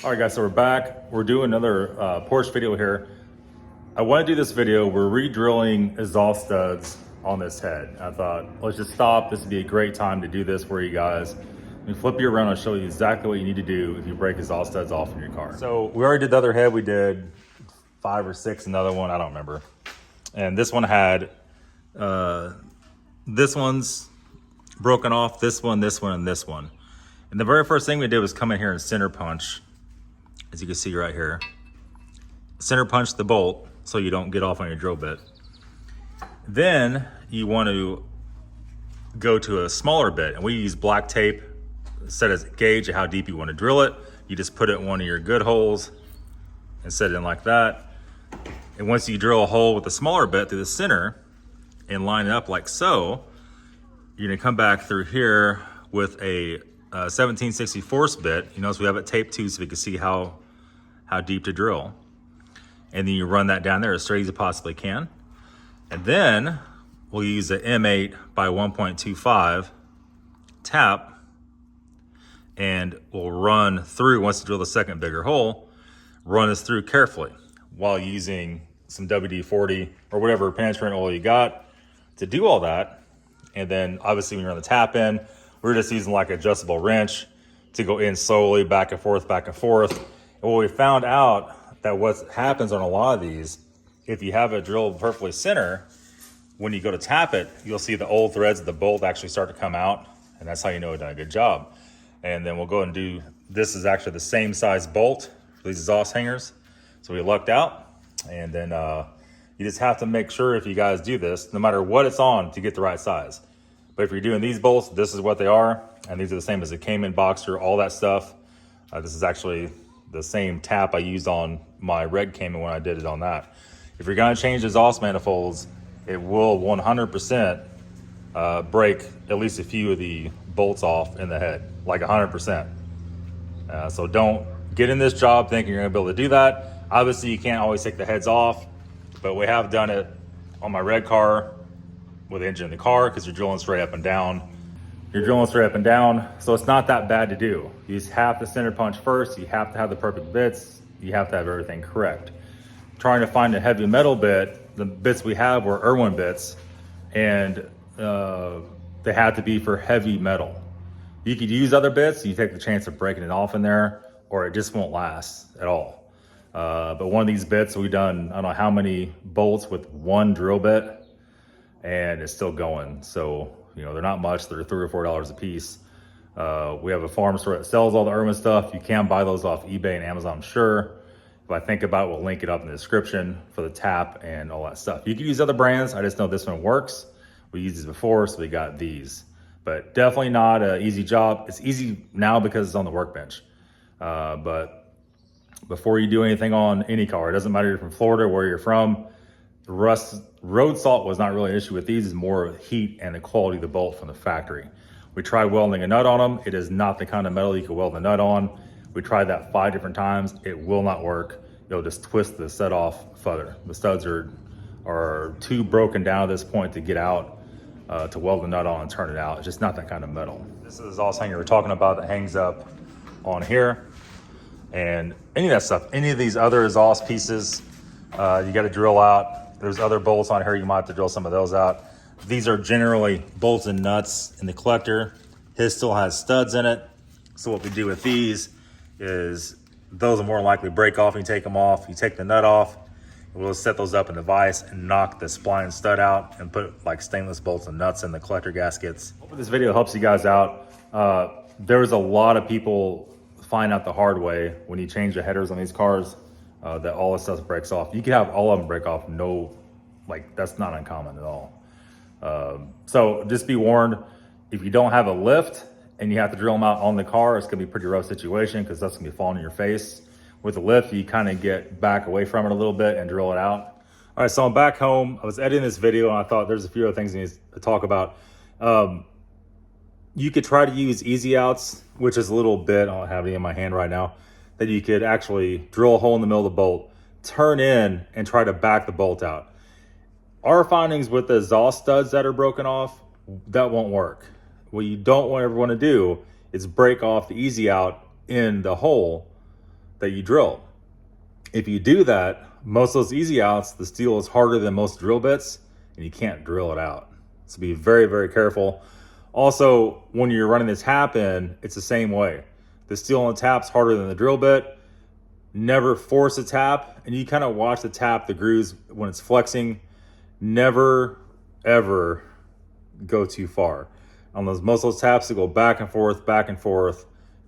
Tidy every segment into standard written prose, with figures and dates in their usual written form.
All right, guys, so we're back. We're doing another Porsche video here. I want to do this video. We're re-drilling exhaust studs on this head. I thought, let's just stop. This would be a great time to do this for you guys. Let me flip you around and show you exactly what you need to do if you break exhaust studs off in your car. So we already did the other head. We did 5 or 6, another one, I don't remember. And this one had, this one's broken off, this one, and this one. And the very first thing we did was come in here and center punch, as you can see right here. Center punch the bolt so you don't get off on your drill bit. Then you want to go to a smaller bit, and we use black tape, set as a gauge of how deep you want to drill it. You just put it in one of your good holes and set it in like that. And once you drill a hole with a smaller bit through the center and line it up like so, you're gonna come back through here with a 17/64 bit. You notice we have it taped too, so we can see how deep to drill. And then you run that down there as straight as you possibly can. And then we'll use a M8 by 1.25 tap, and we'll run through, once you drill the second bigger hole, run this through carefully while using some WD-40 or whatever penetrant oil you got to do all that. And then obviously when you run the tap in, we're just using like an adjustable wrench to go in slowly, back and forth, back and forth. And what we found out that what happens on a lot of these, if you have it drilled perfectly center, when you go to tap it, you'll see the old threads of the bolt actually start to come out, and that's how you know we've done a good job. And then we'll go and do, this is actually the same size bolt for these exhaust hangers. So we lucked out, and then you just have to make sure if you guys do this, no matter what it's on, to get the right size. But if you're doing these bolts, this is what they are, and these are the same as the Cayman Boxer, all that stuff. This is actually the same tap I used on my red Cayman when I did it on that. If you're gonna change the exhaust manifolds, it will 100% break at least a few of the bolts off in the head, like 100%. So don't get in this job thinking you're gonna be able to do that. Obviously, you can't always take the heads off, but we have done it on my red car with the engine in the car, because you're drilling straight up and down. You're drilling straight up and down, so it's not that bad to do. You just have to center punch first. You have to have the perfect bits. You have to have everything correct. Trying to find a heavy metal bit, the bits we have were Irwin bits, and they had to be for heavy metal. You could use other bits, you take the chance of breaking it off in there, or it just won't last at all. But one of these bits, we've done, I don't know how many bolts with one drill bit, and it's still going. So, you know, they're not much, they're $3 or $4 a piece. We have a farm store that sells all the Irwin stuff. You can buy those off eBay and Amazon, I'm sure. If I think about it, we'll link it up in the description for the tap and all that stuff. You can use other brands, I just know this one works. We used these before, so we got these. But definitely not an easy job. It's easy now because it's on the workbench. But before you do anything on any car, it doesn't matter if you're from Florida, where you're from, road salt was not really an issue with these. It's more heat and the quality of the bolt from the factory. We tried welding a nut on them. It is not the kind of metal you can weld a nut on. We tried that 5 different times. It will not work. It'll just twist the stud off further. The studs are too broken down at this point to get out, to weld the nut on and turn it out. It's just not that kind of metal. This is the exhaust hanger we're talking about that hangs up on here. And any of that stuff, any of these other exhaust pieces, you got to drill out. There's other bolts on here, you might have to drill some of those out. These are generally bolts and nuts in the collector. His still has studs in it. So what we do with these is those are more likely to break off. You take them off, you take the nut off, and we'll set those up in the vise and knock the spline stud out and put like stainless bolts and nuts in the collector gaskets. Hope this video helps you guys out. There's a lot of people find out the hard way when you change the headers on these cars, that all this stuff breaks off. You can have all of them break off, that's not uncommon at all. So just be warned, if you don't have a lift and you have to drill them out on the car, it's gonna be a pretty rough situation, because that's gonna be falling in your face. With the lift, you kind of get back away from it a little bit and drill it out. All right, so I'm back home. I was editing this video and I thought there's a few other things I need to talk about. You could try to use easy outs, which is a little bit, I don't have any in my hand right now, that you could actually drill a hole in the middle of the bolt, turn in and try to back the bolt out. Our findings with the exhaust studs that are broken off, that won't work. What you don't want everyone to do is break off the easy out in the hole that you drilled. If you do that, most of those easy outs, the steel is harder than most drill bits and you can't drill it out. So be very, very careful. Also, when you're running the tap in, it's the same way. The steel on the tap's harder than the drill bit. Never force a tap, and you kind of watch the tap, the grooves when it's flexing. Never, ever go too far. On those, most of those taps, they go back and forth,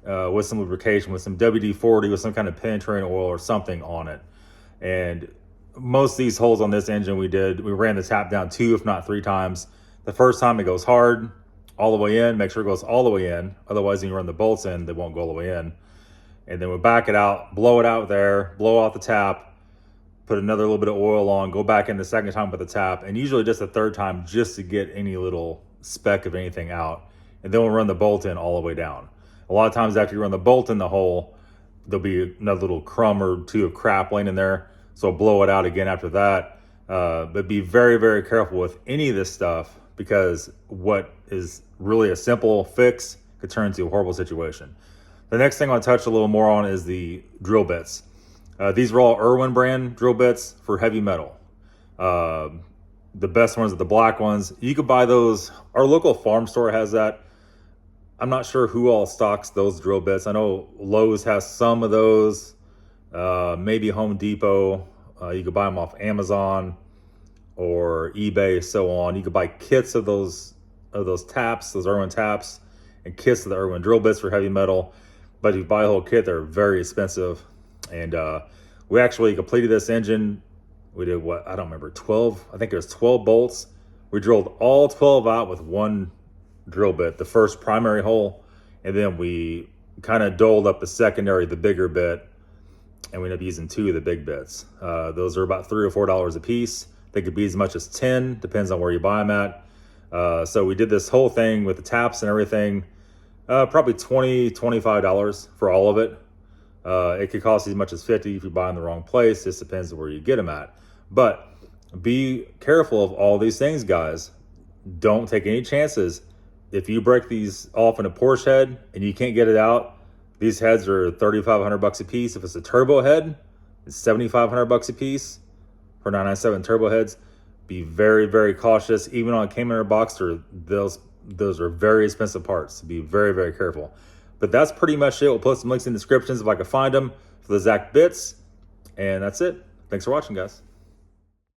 with some lubrication, with some WD-40, with some kind of penetrating oil or something on it. And most of these holes on this engine we ran the tap down 2, if not 3 times. The first time it goes hard, all the way in, make sure it goes all the way in. Otherwise, when you run the bolts in, they won't go all the way in. And then we'll back it out, blow it out there, blow out the tap, put another little bit of oil on, go back in the second time with the tap, and usually just the third time just to get any little speck of anything out. And then we'll run the bolt in all the way down. A lot of times after you run the bolt in the hole, there'll be another little crumb or 2 of crap laying in there. So blow it out again after that. But be very, very careful with any of this stuff, because what is really a simple fix could turn into a horrible situation. The next thing I'll touch a little more on is the drill bits. These are all Irwin brand drill bits for heavy metal. The best ones are the black ones. You could buy those. Our local farm store has that. I'm not sure who all stocks those drill bits. I know Lowe's has some of those. Maybe Home Depot. You could buy them off Amazon or eBay, so on. You could buy kits of those taps, those Irwin taps, and kits of the Irwin drill bits for heavy metal. But if you buy a whole kit, they're very expensive. And we actually completed this engine. We did what? I don't remember, 12. I think it was 12 bolts. We drilled all 12 out with 1 drill bit, the first primary hole. And then we kind of doled up the secondary, the bigger bit. And we ended up using 2 of the big bits. Those are about $3 or $4 a piece. They could be as much as 10, depends on where you buy them at. So we did this whole thing with the taps and everything. Probably $20, $25 for all of it. It could cost as much as $50 if you buy in the wrong place. Just depends on where you get them at. But be careful of all these things, guys. Don't take any chances. If you break these off in a Porsche head and you can't get it out, these heads are $3,500 a piece. If it's a turbo head, it's $7,500 a piece for 997 turbo heads. Be very, very cautious. Even on a Cayman or Boxster, those are very expensive parts. So be very, very careful. But that's pretty much it. We'll put some links in the descriptions if I can find them for the exact bits. And that's it. Thanks for watching, guys.